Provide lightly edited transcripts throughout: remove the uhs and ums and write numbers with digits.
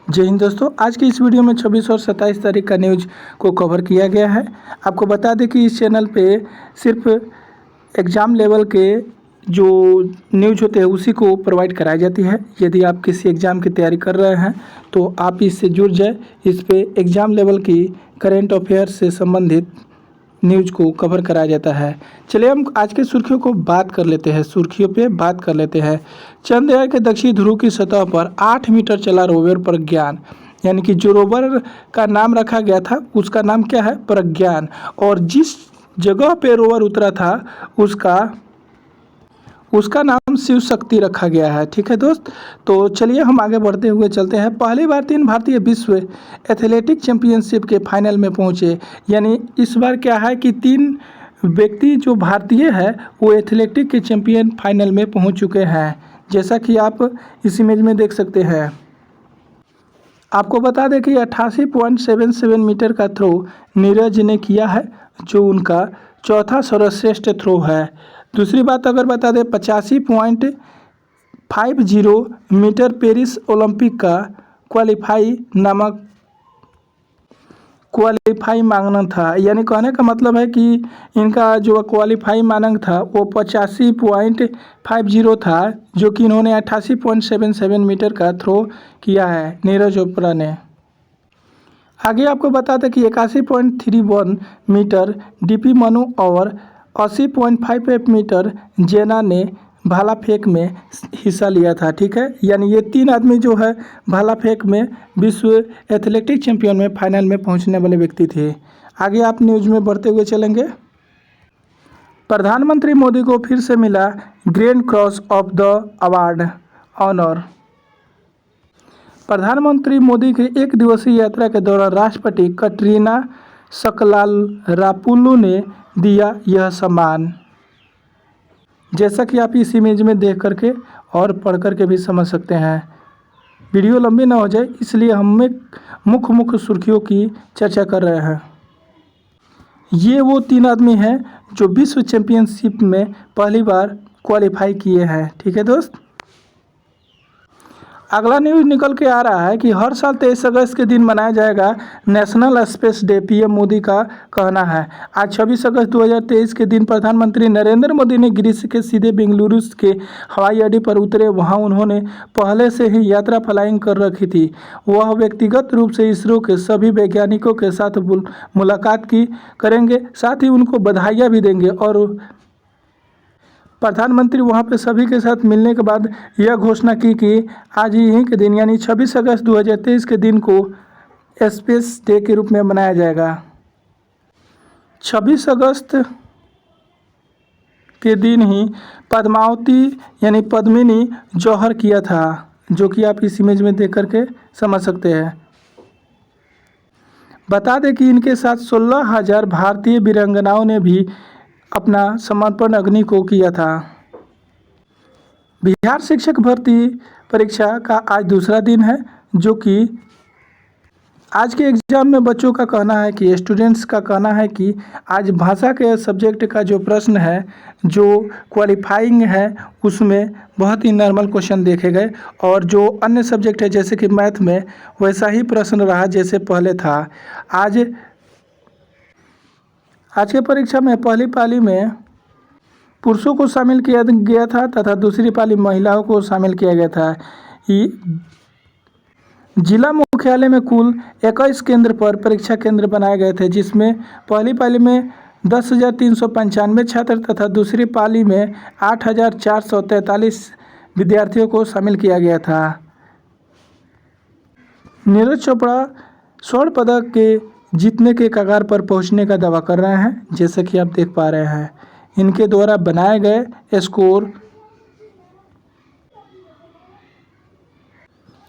जय हिंद दोस्तों, आज की इस वीडियो में 26 और 27 तारीख का न्यूज़ को कवर किया गया है। आपको बता दें कि इस चैनल पे सिर्फ एग्ज़ाम लेवल के जो न्यूज़ होते हैं उसी को प्रोवाइड कराई जाती है। यदि आप किसी एग्ज़ाम की तैयारी कर रहे हैं तो आप इससे जुड़ जाए। इस पे एग्ज़ाम लेवल की करेंट अफेयर से संबंधित न्यूज़ को कवर कराया जाता है। चलिए हम आज के सुर्खियों को बात कर लेते हैं। सुर्खियों पे बात कर लेते हैं। चंद्रयान के दक्षिणी ध्रुव की सतह पर 8 मीटर चला रोवर प्रज्ञान, यानी कि जो रोवर का नाम रखा गया था उसका नाम क्या है? प्रज्ञान। और जिस जगह पे रोवर उतरा था उसका नाम शिव शक्ति रखा गया है। ठीक है दोस्त, तो चलिए हम आगे बढ़ते हुए चलते हैं। पहली बार 3 भारतीय विश्व एथलेटिक चैंपियनशिप के फाइनल में पहुंचे। यानी इस बार क्या है कि 3 व्यक्ति जो भारतीय है वो एथलेटिक के चैंपियन फाइनल में पहुंच चुके हैं, जैसा कि आप इस इमेज में देख सकते हैं। आपको बता दें कि 88.77 मीटर का थ्रो नीरज ने किया है, जो उनका चौथा सर्वश्रेष्ठ थ्रो है। दूसरी बात अगर बता दें, 85.50 मीटर पेरिस ओलंपिक का क्वालिफाई मांगना था। यानी कहने का मतलब है कि इनका जो क्वालिफाई मानक था वो 85.50 था, जो कि इन्होंने 88.77 मीटर का थ्रो किया है नीरज चोपड़ा ने। आगे आपको बता दें कि 81.31 मीटर डीपी मनु और 80.58 मीटर जेना ने भाला फेंक में हिस्सा लिया था। ठीक है, यानी ये 3 आदमी जो है भाला फेंक में विश्व एथलेटिक चैंपियन में फाइनल में पहुंचने वाले व्यक्ति थे। आगे आप न्यूज़ में बढ़ते हुए चलेंगे। प्रधानमंत्री मोदी को फिर से मिला grand cross of the award honour. प्रधानमंत्री मोदी के 1 दिवसीय यात्रा के दौरान राष्ट्रपति कटरीना सकलालरापुलू ने दिया यह सम्मान। जैसा कि आप इस इमेज में देख करके और पढ़ करके भी समझ सकते हैं। वीडियो लंबी ना हो जाए इसलिए हम मुख्य सुर्खियों की चर्चा कर रहे हैं। ये वो 3 आदमी हैं जो विश्व चैंपियनशिप में पहली बार क्वालिफाई किए हैं। ठीक है दोस्त, अगला न्यूज़ निकल के आ रहा है कि हर साल 23 अगस्त के दिन मनाया जाएगा national space day. PM Modi का कहना है। आज 26 अगस्त 2023 के दिन प्रधानमंत्री नरेंद्र मोदी ने ग्रीस के सीधे बेंगलुरु के हवाई अड्डे पर उतरे। वहां उन्होंने पहले से ही यात्रा फ्लाइंग कर रखी थी। वह व्यक्तिगत रूप से इसरो के सभी वैज्ञानिकों के साथ मुलाकात करेंगे, साथ ही उनको बधाइयाँ भी देंगे। और प्रधानमंत्री वहां पे सभी के साथ मिलने के बाद यह घोषणा की कि आज यहीं के दिन यानी 26 अगस्त 2023 के दिन को स्पेस डे के रूप में मनाया जाएगा। 26 अगस्त के दिन ही पद्मावती यानी पद्मिनी जौहर किया था, जो कि आप इस इमेज में देख करके समझ सकते हैं। बता दें कि इनके साथ 16,000 भारतीय वीरांगनाओं ने भी अपना समर्पण अग्नि को किया था। बिहार शिक्षक भर्ती परीक्षा का आज दूसरा दिन है, जो कि आज के एग्ज़ाम में बच्चों का कहना है कि स्टूडेंट्स का कहना है कि आज भाषा के सब्जेक्ट का जो प्रश्न है जो क्वालिफाइंग है उसमें बहुत ही नॉर्मल क्वेश्चन देखे गए, और जो अन्य सब्जेक्ट है जैसे कि मैथ में वैसा ही प्रश्न रहा जैसे पहले था। आज के परीक्षा में पहली पाली में पुरुषों को शामिल किया गया था तथा दूसरी पाली महिलाओं को शामिल किया गया था। जिला मुख्यालय में कुल 21 केंद्र पर परीक्षा केंद्र बनाए गए थे, जिसमें पहली पाली में 10,395 छात्र तथा दूसरी पाली में 8,443 विद्यार्थियों को शामिल किया गया था। नीरज चोपड़ा स्वर्ण पदक के जीतने के कगार पर पहुंचने का दावा कर रहे हैं, जैसे कि आप देख पा रहे हैं। इनके द्वारा बनाए गए स्कोर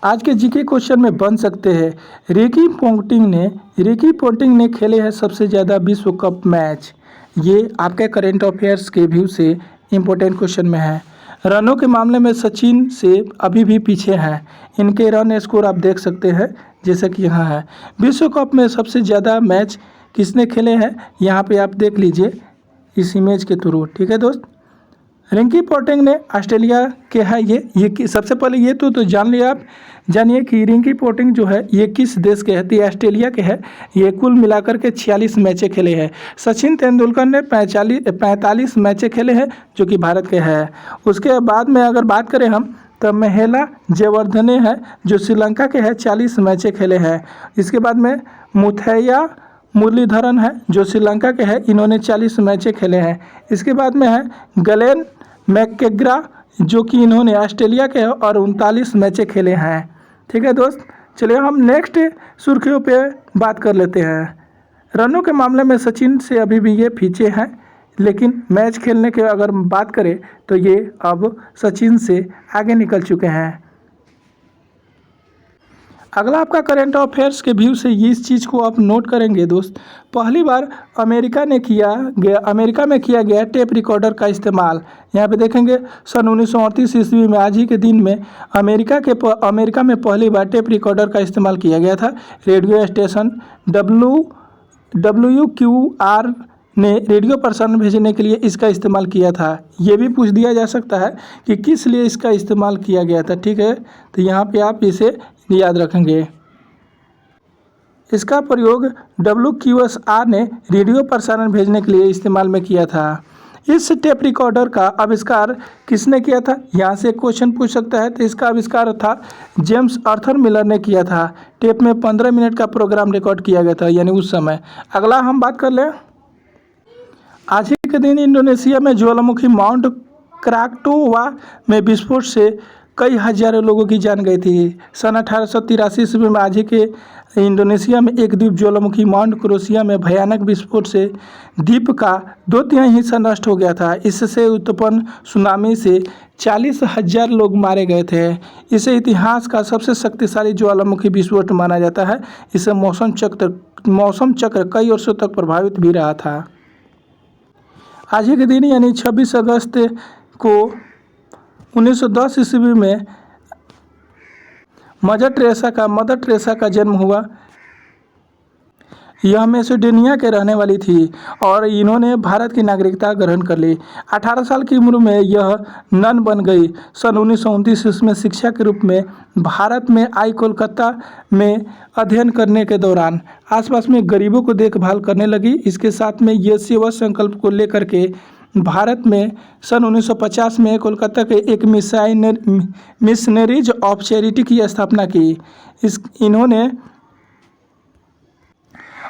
आज के जीके क्वेश्चन में बन सकते हैं। रिकी पोंटिंग ने खेले हैं सबसे ज़्यादा विश्व कप मैच। ये आपके करेंट अफेयर्स के व्यू से इम्पोर्टेंट क्वेश्चन में है। रनों के मामले में सचिन से अभी भी पीछे हैं। इनके रन स्कोर आप देख सकते हैं जैसे कि यहाँ है। विश्व कप में सबसे ज़्यादा मैच किसने खेले हैं यहाँ पे आप देख लीजिए इस इमेज के थ्रू। ठीक है दोस्त, रिंकी पोंटिंग ने ऑस्ट्रेलिया के है ये सबसे पहले ये तो जान लिया आप। जानिए कि रिंकी पोंटिंग जो है ये किस देश के है, तो ये ऑस्ट्रेलिया के है। ये कुल मिलाकर के 46 मैचें खेले हैं। सचिन तेंदुलकर ने 45 मैचें खेले हैं जो कि भारत के हैं। उसके बाद में अगर बात करें हम तो महिला जयवर्धने है जो श्रीलंका के है, 40 मैचें खेले हैं। इसके बाद में मुथैया मुरलीधरन है जो श्रीलंका के हैं, इन्होंने 40 मैचें खेले हैं। इसके बाद में है गलेन मैकग्रा जो कि इन्होंने ऑस्ट्रेलिया के हैं और 39 मैचें खेले हैं। ठीक है दोस्त, चलिए हम नेक्स्ट सुर्खियों पे बात कर लेते हैं। रनों के मामले में सचिन से अभी भी ये पीछे हैं, लेकिन मैच खेलने के अगर बात करें तो ये अब सचिन से आगे निकल चुके हैं। अगला आपका करंट अफेयर्स के व्यू से इस चीज़ को आप नोट करेंगे दोस्त, पहली बार अमेरिका में किया गया टेप रिकॉर्डर का इस्तेमाल। यहाँ पे देखेंगे सन 1938 ईस्वी में आज ही के दिन में अमेरिका में पहली बार टेप रिकॉर्डर का इस्तेमाल किया गया था। रेडियो स्टेशन WQR ने रेडियो प्रसारण भेजने के लिए इसका इस्तेमाल किया था। ये भी पूछ दिया जा सकता है कि किस लिए इसका इस्तेमाल किया गया था। ठीक है, तो यहाँ पे आप इसे याद रखेंगे। इसका प्रयोग WQSR ने रेडियो प्रसारण भेजने के लिए इस्तेमाल में किया था। इस टेप रिकॉर्डर का आविष्कार किसने किया था, यहाँ से क्वेश्चन पूछ सकता है। तो इसका आविष्कार था जेम्स आर्थर मिलर ने किया था। टेप में 15 मिनट का प्रोग्राम रिकॉर्ड किया गया था, यानी उस समय। अगला हम बात कर लें, आज ही के दिन इंडोनेशिया में ज्वालामुखी माउंट क्राकटोवा में विस्फोट से कई हजारों लोगों की जान गई थी। सन 1883 ईस्वी में आज ही के इंडोनेशिया में एक द्वीप ज्वालामुखी माउंट क्रोसिया में भयानक विस्फोट से द्वीप का 2/3 हिस्सा नष्ट हो गया था। इससे उत्पन्न सुनामी से 40,000 लोग मारे गए थे। इसे इतिहास का सबसे शक्तिशाली ज्वालामुखी विस्फोट माना जाता है। इससे मौसम चक्र कई वर्षों तक प्रभावित भी रहा था। आज ही के दिन यानी 26 अगस्त को 1910 ईस्वी में मदर टेरेसा का जन्म हुआ। यह मैसेडोनिया के रहने वाली थी और इन्होंने भारत की नागरिकता ग्रहण कर ली। 18 साल की उम्र में यह नन बन गई। सन 1929 में शिक्षा के रूप में भारत में आई। कोलकाता में अध्ययन करने के दौरान आसपास में गरीबों को देखभाल करने लगी। इसके साथ में ये सेवा संकल्प को लेकर के भारत में सन 1950 में कोलकाता के एक मिशनरीज ऑफ चैरिटी की स्थापना की। इन्होंने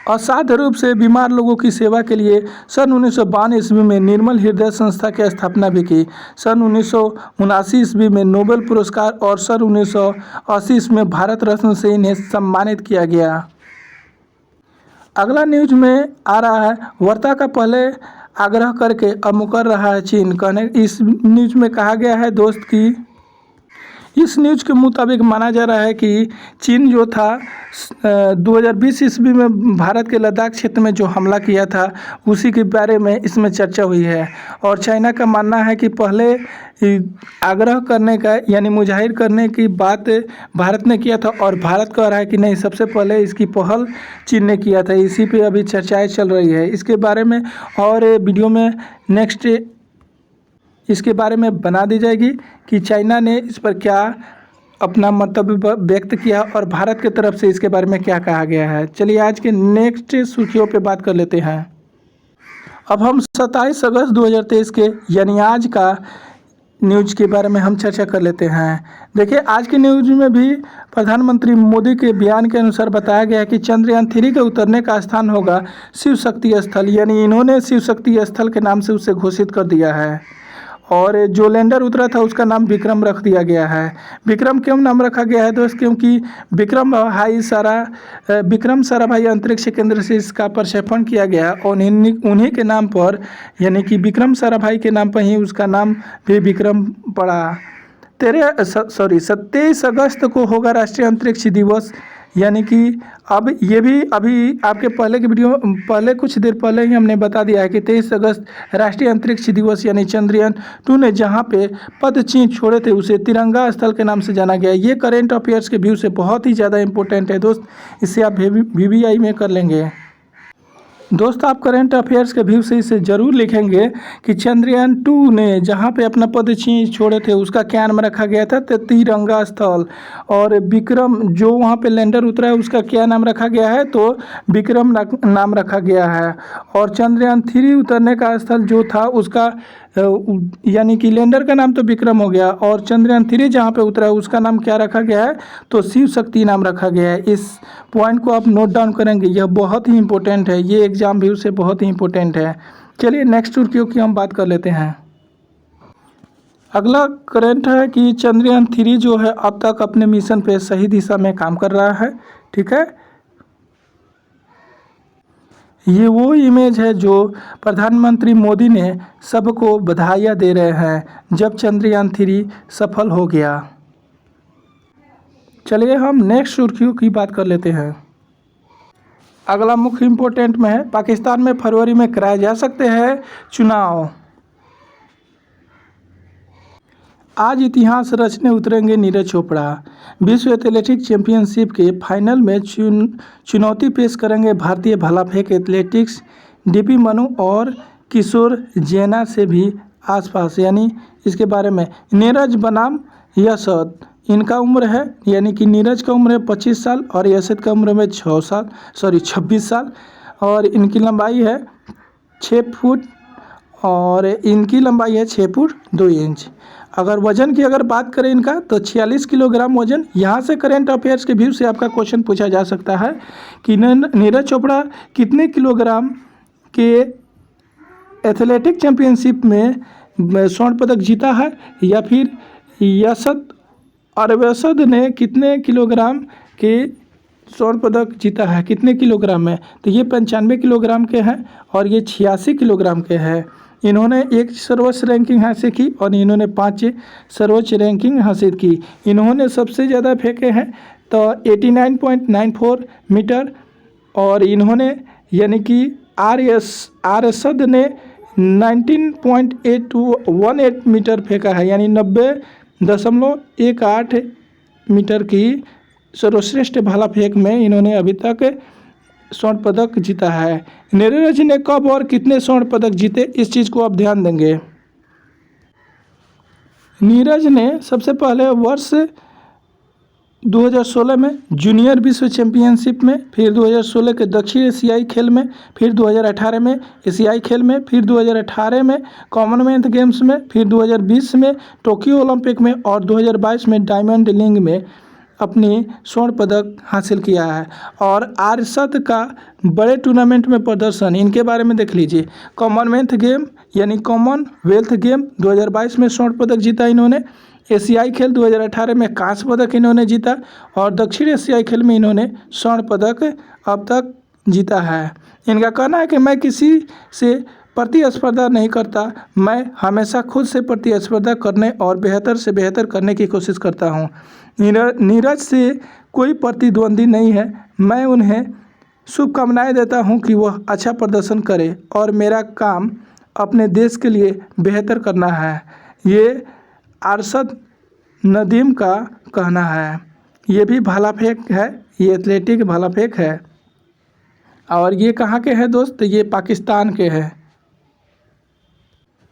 असाध्य रूप से बीमार लोगों की सेवा के लिए सन 1952 ईस्वी में निर्मल हृदय संस्था की स्थापना भी की। सन 1979 ईस्वी में नोबेल पुरस्कार और सन 1980 ईस्वी में भारत रत्न से इन्हें सम्मानित किया गया। अगला न्यूज में आ रहा है, वार्ता का पहले आग्रह करके अब मुकर रहा है चीन। इस न्यूज में कहा गया है दोस्त कि इस न्यूज के मुताबिक माना जा रहा है कि चीन जो था 2020 ईस्वी में भारत के लद्दाख क्षेत्र में जो हमला किया था उसी के बारे में इसमें चर्चा हुई है। और चाइना का मानना है कि पहले आग्रह करने का यानी मुजाहिर करने की बात भारत ने किया था और भारत कह रहा है कि नहीं, सबसे पहले इसकी पहल चीन ने किया था। इसी पे अभी चर्चाएं चल रही है। इसके बारे में और वीडियो में नेक्स्ट इसके बारे में बना दी जाएगी कि चाइना ने इस पर क्या अपना मंतव्य व्यक्त किया और भारत की तरफ से इसके बारे में क्या कहा गया है। चलिए आज के नेक्स्ट सुर्खियों पे बात कर लेते हैं। अब हम 27 अगस्त 2023 के यानी आज का न्यूज के बारे में हम चर्चा कर लेते हैं। देखिए आज के न्यूज में भी प्रधानमंत्री मोदी के बयान के अनुसार बताया गया है कि चंद्रयान 3 के उतरने का स्थान होगा शिव शक्ति स्थल, यानी इन्होंने शिव शक्ति स्थल के नाम से उसे घोषित कर दिया है। और जो लैंडर उतरा था उसका नाम विक्रम रख दिया गया है। विक्रम क्यों नाम रखा गया है दोस्त, क्योंकि विक्रम साराभाई अंतरिक्ष केंद्र से इसका प्रक्षेपण किया गया और उन्हीं के नाम पर यानी कि विक्रम साराभाई के नाम पर ही उसका नाम भी विक्रम पड़ा। 27 अगस्त को होगा राष्ट्रीय अंतरिक्ष दिवस, यानी कि अब ये भी अभी आपके पहले कुछ देर पहले ही हमने बता दिया है कि 23 अगस्त राष्ट्रीय अंतरिक्ष दिवस यानी चंद्रयान 2 ने जहां पे पदचिह्न छोड़े थे उसे तिरंगा स्थल के नाम से जाना गया। ये करेंट अफेयर्स के व्यू से बहुत ही ज़्यादा इंपॉर्टेंट है दोस्त, इसे आप VVI में कर लेंगे। दोस्त आप करंट अफेयर्स के व्यू से इसे ज़रूर लिखेंगे कि चंद्रयान 2 ने जहां पे अपना पदचिन्ह छोड़े थे उसका क्या नाम रखा गया था, तो तिरंगा स्थल। और विक्रम जो वहां पे लैंडर उतरा है उसका क्या नाम रखा गया है, तो विक्रम नाम रखा गया है। और चंद्रयान 3 उतरने का स्थल जो था उसका यानी कि लैंडर का नाम तो विक्रम हो गया, और चंद्रयान 3 जहाँ पे उतरा है उसका नाम क्या रखा गया है, तो शिव शक्ति नाम रखा गया है। इस पॉइंट को आप नोट डाउन करेंगे, यह बहुत ही इंपॉर्टेंट है, ये एग्जाम व्यू से बहुत ही इंपॉर्टेंट है। चलिए नेक्स्ट टूर्कियों की हम बात कर लेते हैं। अगला करंट है कि चंद्रयान 3 जो है अब तक अपने मिशन पे सही दिशा में काम कर रहा है। ठीक है, ये वो इमेज है जो प्रधानमंत्री मोदी ने सबको बधाइयाँ दे रहे हैं जब चंद्रयान 3 सफल हो गया। चलिए हम नेक्स्ट सुर्खियों की बात कर लेते हैं। अगला मुख्य इम्पोर्टेंट में है, पाकिस्तान में फरवरी में कराए जा सकते हैं चुनाव। आज इतिहास रचने उतरेंगे नीरज चोपड़ा। विश्व एथलेटिक्स चैंपियनशिप के फाइनल में चुनौती पेश करेंगे भारतीय भाला फेंक एथलेटिक्स डीपी मनु और किशोर जैना से भी आसपास, यानी इसके बारे में नीरज बनाम यशद, इनका उम्र है यानी कि नीरज का उम्र है 25 साल और यशद का उम्र है 26 साल, और इनकी लंबाई है 6 फुट और इनकी लंबाई है 6 फुट 2 इंच। अगर वजन की अगर बात करें इनका तो 46 किलोग्राम वजन। यहाँ से करंट अफेयर्स के व्यू से आपका क्वेश्चन पूछा जा सकता है कि नीरज चोपड़ा कितने किलोग्राम के एथलेटिक चैंपियनशिप में स्वर्ण पदक जीता है, या फिर यशद ने कितने किलोग्राम के स्वर्ण पदक जीता है, कितने किलोग्राम में, तो ये 95 किलोग्राम के हैं और ये 86 किलोग्राम के हैं। इन्होंने एक सर्वोच्च रैंकिंग हासिल की और इन्होंने 5 सर्वोच्च रैंकिंग हासिल की। इन्होंने सबसे ज़्यादा फेंके हैं तो 89.94 मीटर, और इन्होंने यानी कि आरएसद ने 19.818 मीटर फेंका है, यानी 90.18 मीटर की सर्वश्रेष्ठ भाला फेंक में इन्होंने अभी तक स्वर्ण पदक जीता है। नीरज ने कब और कितने स्वर्ण पदक जीते, इस चीज़ को आप ध्यान देंगे। नीरज ने सबसे पहले वर्ष 2016 में जूनियर विश्व चैंपियनशिप में, फिर 2016 के दक्षिण एशियाई खेल में, फिर 2018 में एशियाई खेल में, फिर 2018 में कॉमनवेल्थ गेम्स में, फिर 2020 में टोक्यो ओलंपिक में और 2022 में डायमंड लीग में अपनी स्वर्ण पदक हासिल किया है। और आरएसद का बड़े टूर्नामेंट में प्रदर्शन, इनके बारे में देख लीजिए। कॉमनवेल्थ गेम यानी कॉमनवेल्थ गेम 2022 में स्वर्ण पदक जीता इन्होंने, एशियाई खेल 2018 में कांस्य पदक इन्होंने जीता, और दक्षिण एशियाई खेल में इन्होंने स्वर्ण पदक अब तक जीता है। इनका कहना है कि मैं किसी से प्रतिस्पर्धा नहीं करता, मैं हमेशा खुद से प्रतिस्पर्धा करने और बेहतर से बेहतर करने की कोशिश करता हूँ। नीरज से कोई प्रतिद्वंदी नहीं है, मैं उन्हें शुभकामनाएं देता हूं कि वह अच्छा प्रदर्शन करे और मेरा काम अपने देश के लिए बेहतर करना है, ये अरशद नदीम का कहना है। ये भी भाला फेंक है, ये एथलेटिक भाला फेंक है, और ये कहाँ के हैं दोस्त, ये पाकिस्तान के हैं,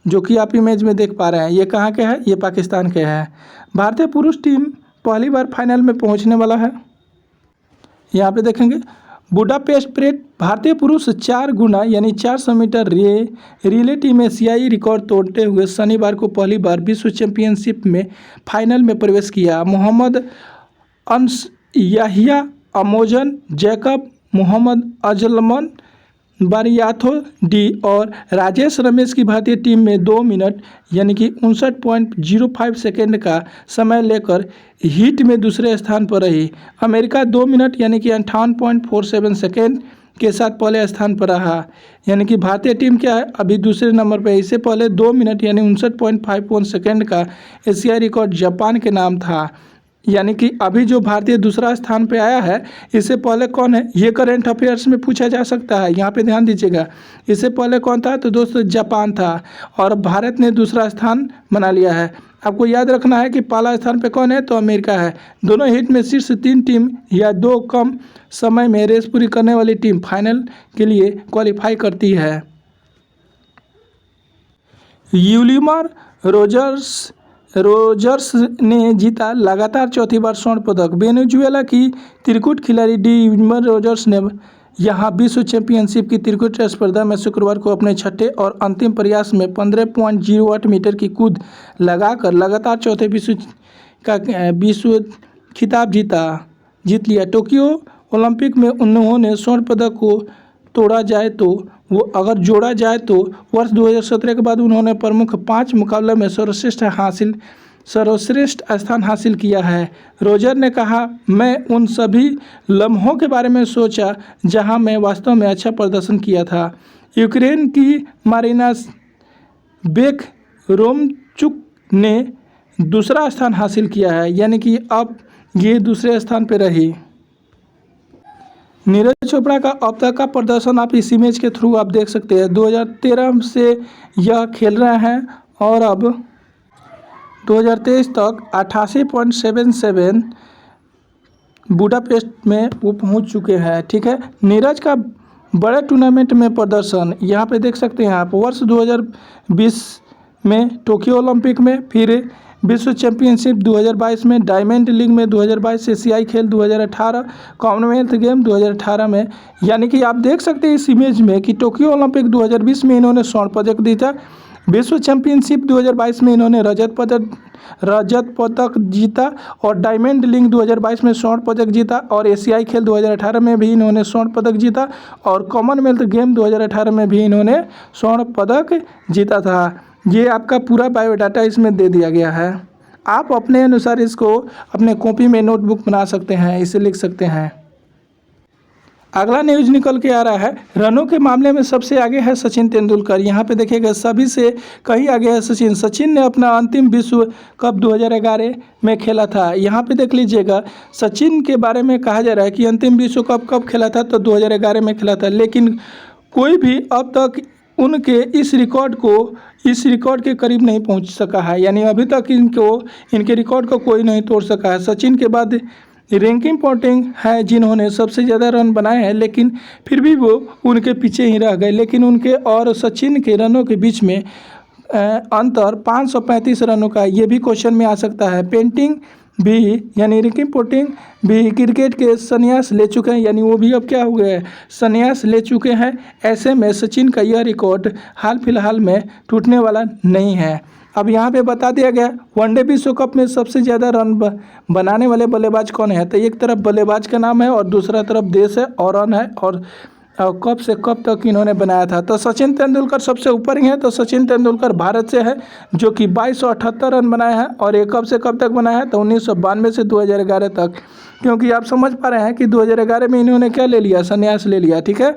जो कि आप इमेज में देख पा रहे हैं। ये कहाँ के हैं, ये पाकिस्तान के हैं। भारतीय पुरुष टीम पहली बार फाइनल में पहुंचने वाला है। यहाँ पे देखेंगे बुडापेस्ट परेड, भारतीय पुरुष 4 गुना यानी 400 मीटर रिले टीम एशियाई रिकॉर्ड तोड़ते हुए शनिवार को पहली बार विश्व चैंपियनशिप में फाइनल में प्रवेश किया। मोहम्मद अंस Yahya Amazon Jacob Mohammad अजलमन बारियाथो D और राजेश रमेश की भारतीय टीम में 2 मिनट यानी कि 59.05 सेकेंड का समय लेकर हीट में दूसरे स्थान पर रही। अमेरिका 2 मिनट यानी कि 58.47 सेकेंड के साथ पहले स्थान पर रहा। यानी कि भारतीय टीम क्या है, अभी दूसरे नंबर पर। इससे पहले 2 मिनट यानी 59.51 सेकेंड का एशियाई रिकॉर्ड जापान के नाम था। यानी कि अभी जो भारतीय दूसरा स्थान पे आया है, इससे पहले कौन है, ये करंट अफेयर्स में पूछा जा सकता है, यहाँ पे ध्यान दीजिएगा। इससे पहले कौन था, तो दोस्तों जापान था, और भारत ने दूसरा स्थान बना लिया है। आपको याद रखना है कि पहला स्थान पे कौन है, तो अमेरिका है। दोनों हिट में शीर्ष 3 टीम या 2 कम समय में रेस पूरी करने वाली टीम फाइनल के लिए क्वालिफाई करती है। यूलिमर रोजर्स ने जीता लगातार चौथी बार स्वर्ण पदक। वेनेजुएला की त्रिकुट खिलाड़ी यूलिमर रोजर्स ने यहां विश्व चैंपियनशिप की त्रिकुट स्पर्धा में शुक्रवार को अपने छठे और अंतिम प्रयास में 15.08 मीटर की कूद लगाकर लगातार चौथे विश्व खिताब जीत लिया। टोक्यो ओलंपिक में उन्होंने स्वर्ण पदक को जोड़ा जाए तो वर्ष 2017 के बाद उन्होंने प्रमुख 5 मुकाबले में सर्वश्रेष्ठ स्थान हासिल किया है। रोजर ने कहा, मैं उन सभी लम्हों के बारे में सोचा जहां मैं वास्तव में अच्छा प्रदर्शन किया था। यूक्रेन की मारिना बेक-रोमचुक ने दूसरा स्थान हासिल किया है, यानी कि अब ये दूसरे स्थान पर रही। नीरज चोपड़ा का अब तक का प्रदर्शन आप इस इमेज के थ्रू आप देख सकते हैं। 2013 से यह खेल रहे हैं और अब 2023 तक 88.77 बुडापेस्ट में वो पहुंच चुके हैं। ठीक है, नीरज का बड़े टूर्नामेंट में प्रदर्शन यहाँ पे देख सकते हैं आप। वर्ष 2020 में टोक्यो ओलंपिक में, फिर विश्व चैंपियनशिप 2022 में, डायमंड लीग में 2022, एशियाई खेल 2018, कॉमनवेल्थ गेम 2018 में। यानी कि आप देख सकते हैं इस इमेज में कि टोक्यो ओलंपिक 2020 में इन्होंने स्वर्ण पदक जीता, विश्व चैंपियनशिप 2022 में इन्होंने रजत पदक जीता और डायमंड लीग 2022 में स्वर्ण पदक जीता और एशियाई खेल 2018 में भी इन्होंने स्वर्ण पदक जीता और कॉमनवेल्थ गेम 2018 में भी इन्होंने स्वर्ण पदक जीता था। ये आपका पूरा बायोडाटा इसमें दे दिया गया है। आप अपने अनुसार इसको अपने कॉपी में नोटबुक बना सकते हैं, इसे लिख सकते हैं। अगला न्यूज निकल के आ रहा है, रनों के मामले में सबसे आगे है सचिन तेंदुलकर। यहाँ पे देखिएगा सभी से कहीं आगे है सचिन। सचिन ने अपना अंतिम विश्व कप 2011 में खेला था। यहाँ पे देख लीजिएगा, सचिन के बारे में कहा जा रहा है कि अंतिम विश्व कप कब खेला था, तो 2011 में खेला था। लेकिन कोई भी अब तक उनके इस रिकॉर्ड के करीब नहीं पहुंच सका है, यानी अभी तक इनके रिकॉर्ड को कोई नहीं तोड़ सका है। सचिन के बाद रिंकी पोंटिंग है जिन्होंने सबसे ज़्यादा रन बनाए हैं, लेकिन फिर भी वो उनके पीछे ही रह गए। लेकिन उनके और सचिन के रनों के बीच में अंतर 535 रनों का, ये भी क्वेश्चन में आ सकता है। पेंटिंग भी यानी रिंकी पोंटिंग भी क्रिकेट के संन्यास ले चुके हैं, यानी वो भी अब क्या हो गए, संन्यास ले चुके हैं। ऐसे में सचिन का यह रिकॉर्ड हाल फिलहाल में टूटने वाला नहीं है। अब यहाँ पे बता दिया गया वनडे विश्व कप में सबसे ज़्यादा रन बनाने वाले बल्लेबाज कौन है। तो एक तरफ बल्लेबाज का नाम है और दूसरा तरफ देश है और रन है और कब से कब तक इन्होंने बनाया था। तो सचिन तेंदुलकर सबसे ऊपर ही है। तो सचिन तेंदुलकर भारत से है जो कि 2278 रन बनाए हैं और ये कब से कब तक बनाया है, तो 1992 से 2011 तक। क्योंकि आप समझ पा रहे हैं कि 2011 में इन्होंने क्या ले लिया, संन्यास ले लिया। ठीक है,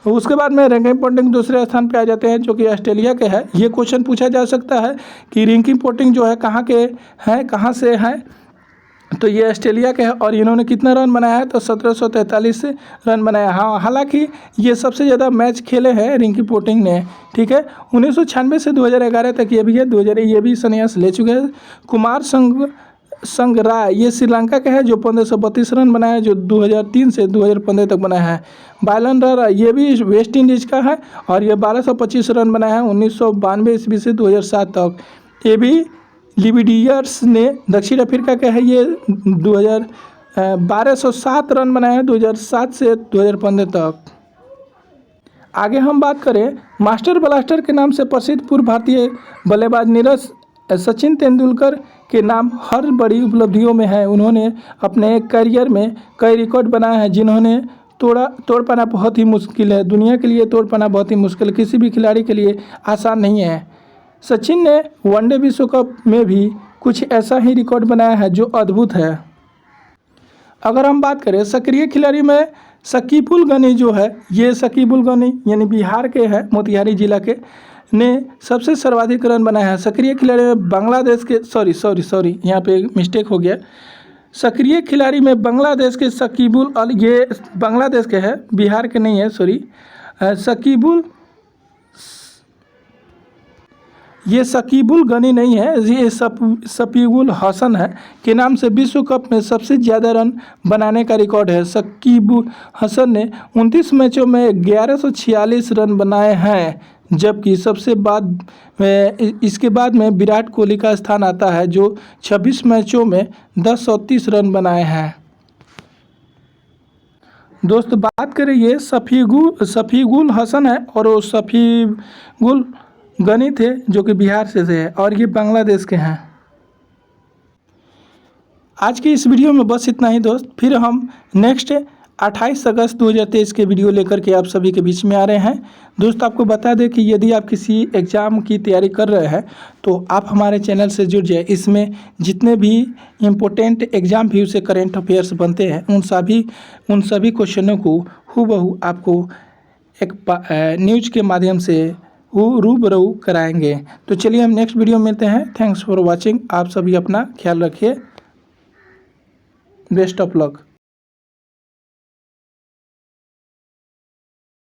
उसके बाद में रिंकी पोंटिंग दूसरे स्थान पे आ जाते हैं जो कि ऑस्ट्रेलिया के हैं। ये क्वेश्चन पूछा जा सकता है कि रिंकी पोंटिंग जो है कहाँ के हैं, कहाँ से हैं, तो ये ऑस्ट्रेलिया के हैं और इन्होंने कितना रन बनाया है, तो 1743 रन बनाया। हाँ, हालांकि ये सबसे ज़्यादा मैच खेले हैं रिंकी पोंटिंग ने। ठीक है, 1996 से 2011 तक ये भी है, 2000 ये भी संन्यास ले चुके हैं। कुमार संगराय ये श्रीलंका के हैं जो 1532 रन बनाया, जो 2003 से 2015 तक बनाया है। बायलन रारा ये भी वेस्ट इंडीज़ का है और ये 1225 रन बनाया है 1992 ईस्वी से 2007 तक। ये भी लिविडियर्स ने दक्षिण अफ्रीका के है, ये 1207 रन बनाए हैं 2007 से 2015 तक। आगे हम बात करें मास्टर ब्लास्टर के नाम से प्रसिद्ध पूर्व भारतीय बल्लेबाज नीरज सचिन तेंदुलकर के नाम हर बड़ी उपलब्धियों में है। उन्होंने अपने करियर में कई रिकॉर्ड बनाए हैं जिन्होंने तोड़ पाना बहुत ही मुश्किल है। दुनिया के लिए तोड़ पाना बहुत ही मुश्किल, किसी भी खिलाड़ी के लिए आसान नहीं है। सचिन ने वनडे विश्व कप में भी कुछ ऐसा ही रिकॉर्ड बनाया है जो अद्भुत है। अगर हम बात करें सक्रिय खिलाड़ी में, शकीबुल गनी जो है, ये शकीबुल गनी यानी बिहार के हैं, मोतिहारी जिला के, ने सबसे सर्वाधिक रन बनाया है। सक्रिय खिलाड़ी में बांग्लादेश के सॉरी यहाँ पे मिस्टेक हो गया। सक्रिय खिलाड़ी में बांग्लादेश के शकीबुल ये बांग्लादेश के हैं, बिहार के नहीं है, सॉरी। शकीबुल ये शकीबुल गनी नहीं है, ये शफीकुल हसन है के नाम से विश्व कप में सबसे ज़्यादा रन बनाने का रिकॉर्ड है। शकीबुल हसन ने 29 मैचों में 1146 रन बनाए हैं, जबकि इसके बाद में विराट कोहली का स्थान आता है जो 26 मैचों में 1030 रन बनाए हैं। दोस्त बात करें, ये शफीकुल हसन है और वो शफीकुल गनी थे जो कि बिहार से थे और ये बांग्लादेश के हैं। आज की इस वीडियो में बस इतना ही दोस्त, फिर हम नेक्स्ट 28 अगस्त 2023 के वीडियो लेकर के आप सभी के बीच में आ रहे हैं। दोस्त आपको बता दें कि यदि आप किसी एग्ज़ाम की तैयारी कर रहे हैं तो आप हमारे चैनल से जुड़ जाए। इसमें जितने भी इम्पोर्टेंट एग्ज़ाम व्यू से करेंट अफेयर्स बनते हैं उन सभी क्वेश्चनों को हूबहू आपको एक न्यूज के माध्यम से रूबरू कराएंगे। तो चलिए हम नेक्स्ट वीडियो में मिलते हैं। Thanks for watching. आप सभी अपना ख्याल रखिए। Best of luck.